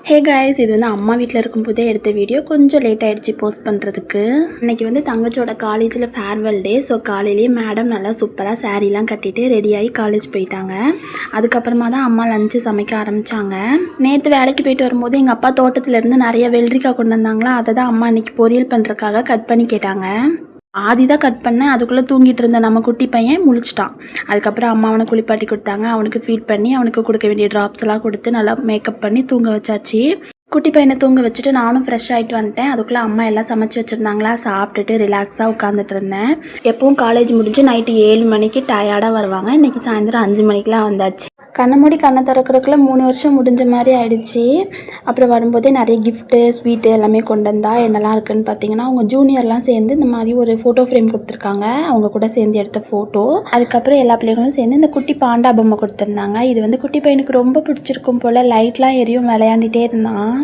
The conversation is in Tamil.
ஹே கைஸ், இது வந்து அம்மா வீட்டில் இருக்கும்போதே எடுத்த வீடியோ. கொஞ்சம் லேட் ஆகிடுச்சு போஸ்ட் பண்ணுறதுக்கு. இன்றைக்கி வந்து தங்கச்சியோட காலேஜில் ஃபேர்வெல் டே. ஸோ காலையிலேயே மேடம் நல்லா சூப்பராக சாரீலாம் கட்டிட்டு ரெடியாகி காலேஜ் போயிட்டாங்க. அதுக்கப்புறமா தான் அம்மா லஞ்சு சமைக்க ஆரம்பித்தாங்க. நேற்று வேலைக்கு போயிட்டு வரும்போது எங்கள் அப்பா தோட்டத்துலேருந்து நிறைய வெள்ளரிக்காய் கொண்டு வந்தாங்களா, அதை தான் அம்மா இன்றைக்கி பொரியல் பண்ணுறதுக்காக கட் பண்ணி கேட்டாங்க. ஆதி தான் கட் பண்ணேன். அதுக்குள்ளே தூங்கிட்டு இருந்த நம்ம குட்டி பையன் முழிச்சிட்டான். அதுக்கப்புறம் அம்மா அவனை குளிப்பாட்டி கொடுத்தாங்க. அவனுக்கு ஃபீட் பண்ணி அவனுக்கு கொடுக்க வேண்டிய ட்ராப்ஸ் எல்லாம் கொடுத்து நல்லா மேக்கப் பண்ணி தூங்க வச்சாச்சு. குட்டி பையனை தூங்க வச்சுட்டு நானும் ஃப்ரெஷ் ஆகிட்டு வந்துட்டேன். அதுக்குள்ளே அம்மா எல்லாம் சமைச்சு வச்சுருந்தாங்களா, சாப்பிட்டுட்டு ரிலாக்ஸாக உட்காந்துட்டு இருந்தேன். எப்பவும் காலேஜ் முடிஞ்சு நைட்டு 7 மணிக்கு டயர்டாக வருவாங்க. இன்றைக்கி சாயந்தரம் 5 மணிக்கெலாம் வந்தாச்சு. கண்ணை மூடி கண்ணை திறக்கிறதுக்குள்ளே 3 வருஷம் முடிஞ்ச மாதிரி ஆயிடுச்சு. அப்புறம் வரும்போதே நிறைய கிஃப்ட்டு ஸ்வீட்டு எல்லாமே கொண்டு வந்தா. என்னெல்லாம் இருக்குதுன்னு பார்த்தீங்கன்னா, அவங்க ஜூனியர்லாம் சேர்ந்து இந்த மாதிரி ஒரு ஃபோட்டோ ஃப்ரேம் கொடுத்துருக்காங்க. அவங்க கூட சேர்ந்து எடுத்த ஃபோட்டோ. அதுக்கப்புறம் எல்லா பிள்ளைங்களும் சேர்ந்து இந்த குட்டி பாண்டா பொம்மை கொடுத்துருந்தாங்க. இது வந்து குட்டி பையனுக்கு ரொம்ப பிடிச்சிருக்கும் போல். லைட்லாம் எரியும், விளையாண்டுட்டே இருந்தான்.